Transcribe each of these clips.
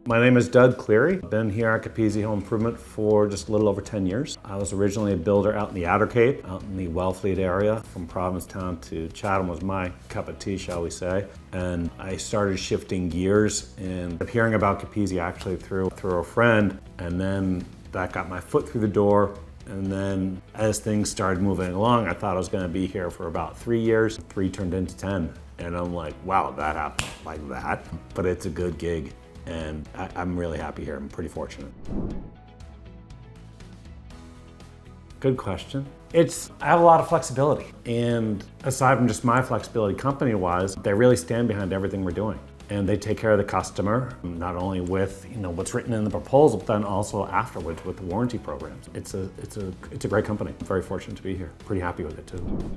My name is Doug Cleary. I've been here at Capizzi Home Improvement for just a little over 10 years. I was originally a builder out in the Outer Cape, out in the Wellfleet area. From Provincetown to Chatham was my cup of tea, shall we say. And I started shifting gears and hearing about Capizzi actually through a friend. And then that got my foot through the door. And then as things started moving along, I thought I was going to be here for about 3 years. 3 turned into 10. And I'm like, wow, that happened like that. But it's a good gig. And I'm really happy here. I'm pretty fortunate. Good question. I have a lot of flexibility. And aside from just my flexibility company-wise, they really stand behind everything we're doing. And they take care of the customer, not only with what's written in the proposal, but then also afterwards with the warranty programs. It's a great company. I'm very fortunate to be here. Pretty happy with it too.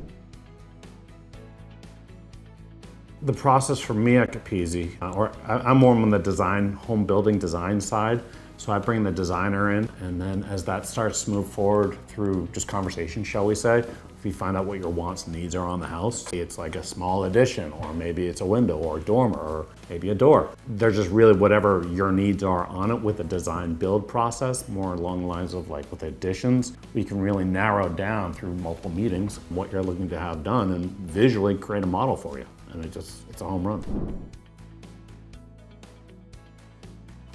The process for me at Capizzi, I'm more on the home building design side. So I bring the designer in, and then as that starts to move forward through just conversation, shall we say, if you find out what your wants and needs are on the house, it's like a small addition, or maybe it's a window or a dormer, or maybe a door. There's just really whatever your needs are on it with the design build process, more along the lines of like with additions, we can really narrow down through multiple meetings what you're looking to have done and visually create a model for you. And it's a home run.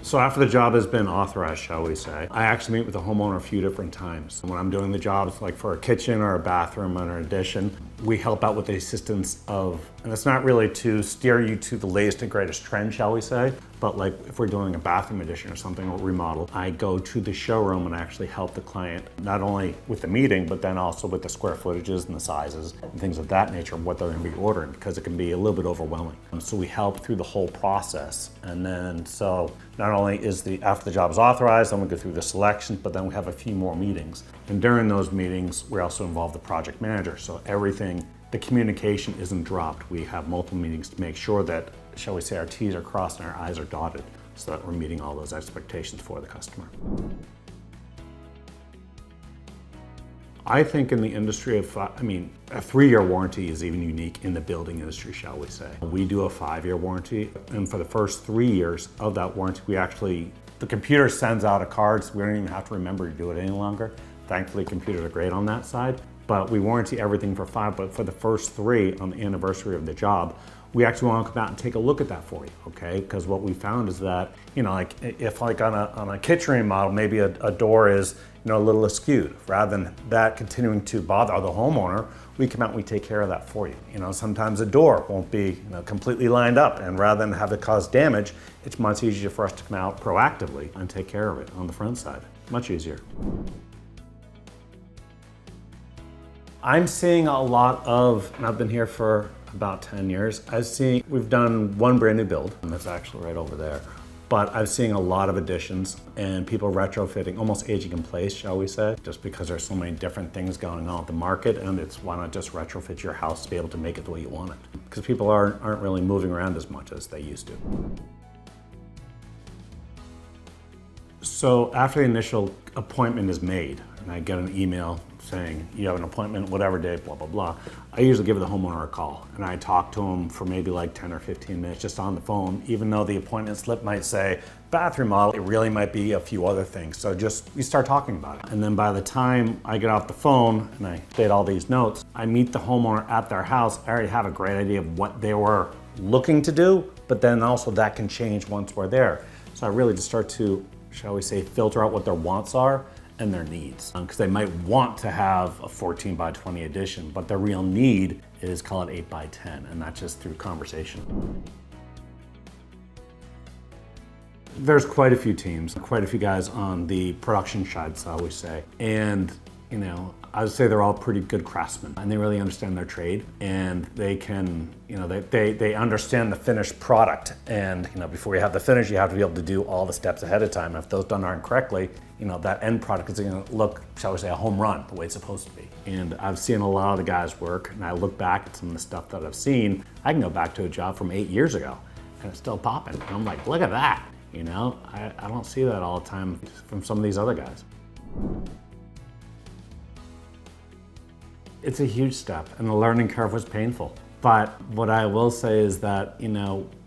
So after the job has been authorized, shall we say, I actually meet with the homeowner a few different times. When I'm doing the jobs, like for a kitchen or a bathroom or an addition, we help out with the assistance of, and it's not really to steer you to the latest and greatest trend, shall we say, but like if we're doing a bathroom addition or something or remodel, I go to the showroom and actually help the client, not only with the meeting, but then also with the square footages and the sizes and things of that nature, what they're gonna be ordering, because it can be a little bit overwhelming. So we help through the whole process. And then, so not only is after the job is authorized, then we go through the selections, but then we have a few more meetings. And during those meetings, we also involve the project manager. So everything, the communication isn't dropped. We have multiple meetings to make sure that, shall we say, our T's are crossed and our I's are dotted so that we're meeting all those expectations for the customer. I think in the industry of, a 3-year warranty is even unique in the building industry, shall we say. We do a 5-year warranty, and for the first 3 years of that warranty, the computer sends out a card, so we don't even have to remember to do it any longer. Thankfully, computers are great on that side, but we warranty everything for 5, but for the first 3 on the anniversary of the job, we actually want to come out and take a look at that for you, okay? Because what we found is that, like if like on a kitchen remodel, maybe a door is, a little askewed. Rather than that continuing to bother the homeowner, we come out and we take care of that for you. Sometimes a door won't be completely lined up, and rather than have it cause damage, it's much easier for us to come out proactively and take care of it on the front side. Much easier. I'm seeing a lot of, and I've been here for about 10 years, we've done one brand new build, and that's actually right over there. But I'm seeing a lot of additions and people retrofitting, almost aging in place, shall we say, just because there's so many different things going on with the market, and it's why not just retrofit your house to be able to make it the way you want it? Because people aren't really moving around as much as they used to. So after the initial appointment is made, and I get an email saying, you have an appointment, whatever day, blah, blah, blah, I usually give the homeowner a call, and I talk to him for maybe like 10 or 15 minutes just on the phone, even though the appointment slip might say bathroom model, it really might be a few other things. So we start talking about it. And then by the time I get off the phone and I state all these notes, I meet the homeowner at their house. I already have a great idea of what they were looking to do, but then also that can change once we're there. So I really just start to, shall we say, filter out what their wants are and their needs. Because they might want to have a 14 by 20 addition, but their real need is, call it 8 by 10, and that's just through conversation. There's quite a few teams, quite a few guys on the production side, so I always say. And I would say they're all pretty good craftsmen, and they really understand their trade, and they can, they understand the finished product. And before you have the finish, you have to be able to do all the steps ahead of time. And if those done aren't correctly, that end product is going to look, shall we say, a home run, the way it's supposed to be. And I've seen a lot of the guys work, and I look back at some of the stuff that I've seen. I can go back to a job from 8 years ago, and it's still popping. And I'm like, look at that. I don't see that all the time from some of these other guys. It's a huge step, and the learning curve was painful. But what I will say is that,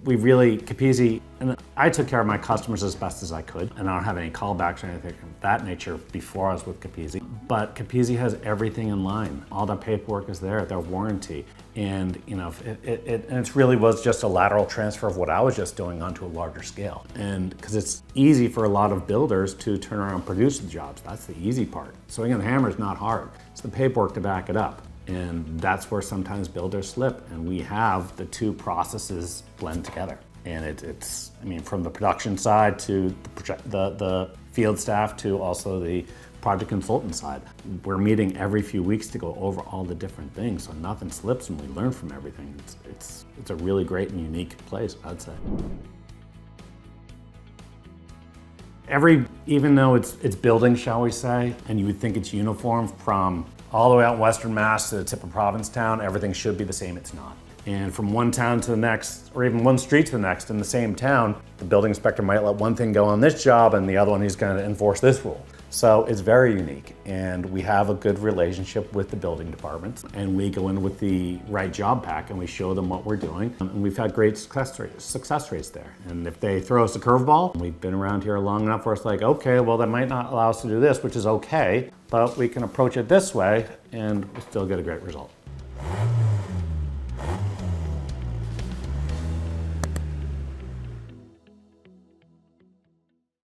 we really, Capizzi, and I took care of my customers as best as I could, and I don't have any callbacks or anything of that nature before I was with Capizzi. But Capizzi has everything in line. All the paperwork is there, their warranty. And it really was just a lateral transfer of what I was just doing onto a larger scale. And because it's easy for a lot of builders to turn around and produce the jobs. That's the easy part. Swinging the hammer is not hard. It's the paperwork to back it up. And that's where sometimes builders slip, and we have the two processes blend together. And it's from the production side to the field staff to also the project consultant side. We're meeting every few weeks to go over all the different things, so nothing slips and we learn from everything. It's a really great and unique place, I'd say. Even though it's building, shall we say, and you would think it's uniform from all the way out in Western Mass to the tip of Provincetown, everything should be the same, it's not. And from one town to the next, or even one street to the next in the same town, the building inspector might let one thing go on this job and the other one he's going to enforce this rule. So it's very unique, and we have a good relationship with the building departments, and we go in with the right job pack and we show them what we're doing, and we've had great success rates there. And if they throw us a curveball, we've been around here long enough where it's like, okay, well, that might not allow us to do this, which is okay, but we can approach it this way and we'll still get a great result.